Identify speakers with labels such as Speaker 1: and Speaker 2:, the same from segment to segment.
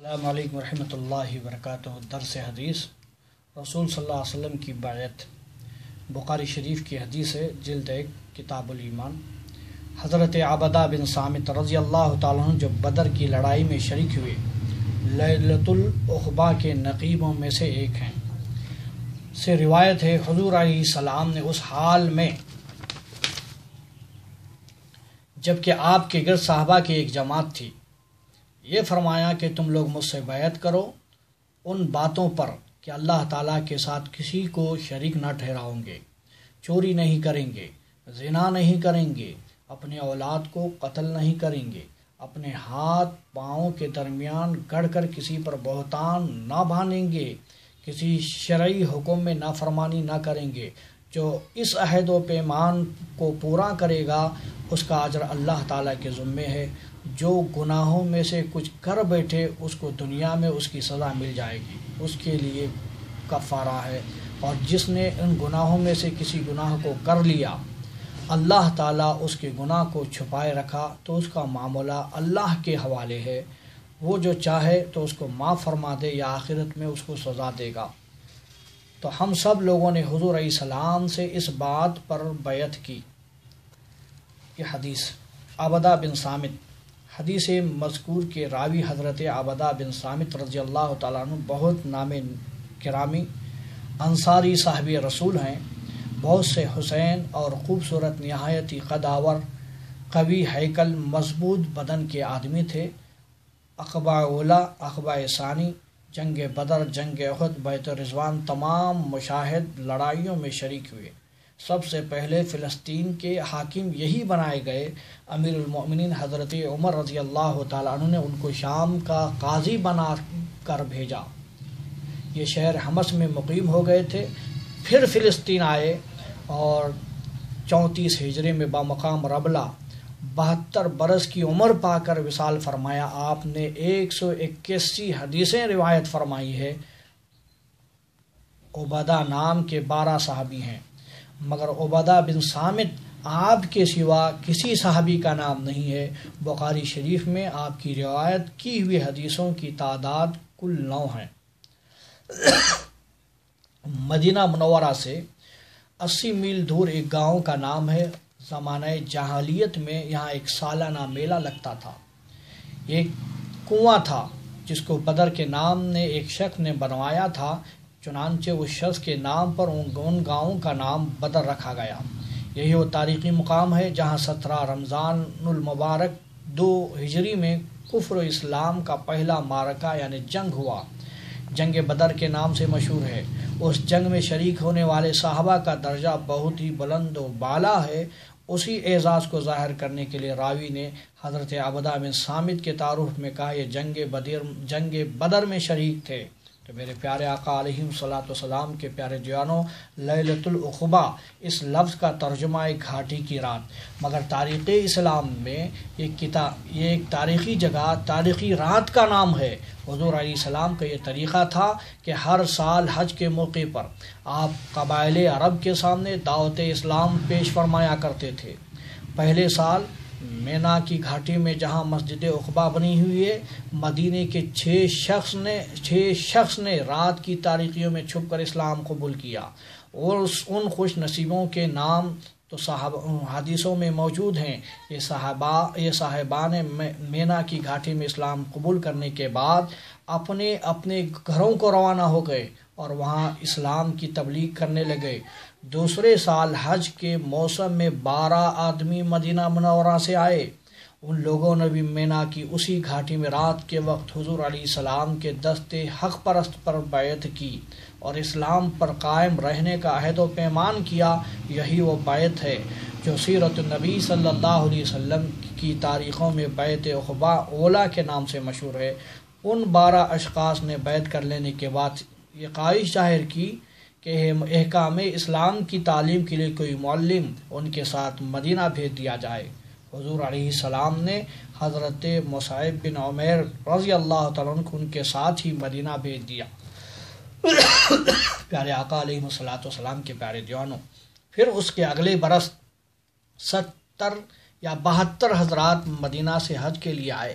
Speaker 1: السلام علیکم ورحمۃ اللہ وبرکاتہ۔ درس حدیث رسول صلی اللہ علیہ وسلم کی بیعت، بخاری شریف کی حدیث ہے، جلد 1 کتاب الایمان۔ حضرت عبدہ بن صامت رضی اللہ تعالیٰ عنہ جو بدر کی لڑائی میں شریک ہوئے، لیلۃ العقبہ کے نقیبوں میں سے ایک ہیں، سے روایت ہے حضور علیہ السلام نے اس حال میں جبکہ آپ کے گرد صحابہ کی ایک جماعت تھی، یہ فرمایا کہ تم لوگ مجھ سے بیعت کرو ان باتوں پر کہ اللہ تعالیٰ کے ساتھ کسی کو شریک نہ ٹھہراؤں گے، چوری نہیں کریں گے، زنا نہیں کریں گے، اپنے اولاد کو قتل نہیں کریں گے، اپنے ہاتھ پاؤں کے درمیان گڑھ کر کسی پر بہتان نہ باندھیں گے، کسی شرعی حکم میں نافرمانی نہ کریں گے۔ جو اس عہد و پیمان کو پورا کرے گا اس کا اجر اللہ تعالیٰ کے ذمے ہے۔ جو گناہوں میں سے کچھ کر بیٹھے اس کو دنیا میں اس کی سزا مل جائے گی، اس کے لیے کفارہ ہے، اور جس نے ان گناہوں میں سے کسی گناہ کو کر لیا، اللہ تعالیٰ اس کے گناہ کو چھپائے رکھا تو اس کا معاملہ اللہ کے حوالے ہے، وہ جو چاہے تو اس کو معاف فرما دے یا آخرت میں اس کو سزا دے گا۔ تو ہم سب لوگوں نے حضور علیہ السلام سے اس بات پر بیعت کی۔ یہ حدیث عبدہ بن صامت، حدیث مذکور کے راوی حضرت عبدہ بن صامت رضی اللہ تعالیٰ عنہ بہت نام کرامی انصاری صحابی رسول ہیں، بہت سے حسین اور خوبصورت نہایتی قدآور قوی ہیکل مضبوط بدن کے آدمی تھے۔ عقبہ اولا، عقبہ ثانی، جنگ بدر، جنگ احد، بیعت رضوان، تمام مشاہد لڑائیوں میں شریک ہوئے۔ سب سے پہلے فلسطین کے حاکم یہی بنائے گئے۔ امیر المؤمنین حضرت عمر رضی اللہ تعالیٰ عنہ نے ان کو شام کا قاضی بنا کر بھیجا۔ یہ شہر حمص میں مقیم ہو گئے تھے، پھر فلسطین آئے اور 34 ہجری میں بمقام ربلہ 72 برس کی عمر پا کر وصال فرمایا۔ آپ نے 181 حدیثیں روایت فرمائی ہے۔ عبدہ نام کے 12 صحابی ہیں، مگر عبدہ بن صامت آپ کے سوا کسی صحابی کا نام نہیں ہے۔ بخاری شریف میں آپ کی روایت کی ہوئی حدیثوں کی تعداد کل 9 ہے۔ مدینہ منورہ سے 80 میل دور ایک گاؤں کا نام ہے۔ زمانہ جاہلیت میں یہاں ایک سالانہ میلہ لگتا تھا۔ ایک کنواں تھا جس کو بدر کے نام نے ایک شخص نے بنوایا تھا، چنانچہ اس شخص کے نام پر ان گاؤں کا نام بدر رکھا گیا۔ یہی وہ تاریخی مقام ہے جہاں 17 رمضان المبارک 2 ہجری میں کفر و اسلام کا پہلا معرکہ یعنی جنگ ہوا۔ جنگ بدر کے نام سے مشہور ہے۔ اس جنگ میں شریک ہونے والے صحابہ کا درجہ بہت ہی بلند و بالا ہے۔ اسی اعزاز کو ظاہر کرنے کے لیے راوی نے حضرت عبدہ بن صامت کے تعارف میں کہا یہ جنگ بدر میں شریک تھے۔ تو میرے پیارے آقا علیہ الصلوۃ والسلام کے پیارے دیوانوں، لیلۃ العقبہ اس لفظ کا ترجمہ ہے گھاٹی کی رات، مگر تاریخ اسلام میں یہ ایک تاریخی جگہ، تاریخی رات کا نام ہے۔ حضور علیہ السلام کا یہ طریقہ تھا کہ ہر سال حج کے موقع پر آپ قبائل عرب کے سامنے دعوت اسلام پیش فرمایا کرتے تھے۔ پہلے سال مینا کی گھاٹی میں جہاں مسجد عقبہ بنی ہوئی ہے، مدینے کے 6 شخص نے رات کی تاریکیوں میں چھپ کر اسلام قبول کیا، اور ان خوش نصیبوں کے نام تو حدیثوں میں موجود ہیں۔ یہ صاحبان مینا کی گھاٹی میں اسلام قبول کرنے کے بعد اپنے گھروں کو روانہ ہو گئے اور وہاں اسلام کی تبلیغ کرنے لگے۔ دوسرے سال حج کے موسم میں 12 آدمی مدینہ منورہ سے آئے۔ ان لوگوں نے بھی مینا کی اسی گھاٹی میں رات کے وقت حضور علیہ السلام کے دستے حق پرست پر بیعت کی اور اسلام پر قائم رہنے کا عہد و پیمان کیا۔ یہی وہ بیعت ہے جو سیرت النبی صلی اللہ علیہ وسلم کی تاریخوں میں بیعت عقبہ اولا کے نام سے مشہور ہے۔ ان 12 اشخاص نے بیعت کر لینے کے بعد یہ خواہش ظاہر کی کہ احکام اسلام کی تعلیم کے لیے کوئی معلم ان کے ساتھ مدینہ بھیج دیا جائے۔ حضور علیہ السلام نے حضرت مصعب بن عمیر رضی اللہ تعالیٰ عنہ کو ان کے ساتھ ہی مدینہ بھیج دیا۔ پیارے آقا علیہ السلام کے پیارے دیوانوں، پھر اس کے اگلے برس 70 یا 72 حضرات مدینہ سے حج کے لیے آئے۔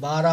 Speaker 1: 12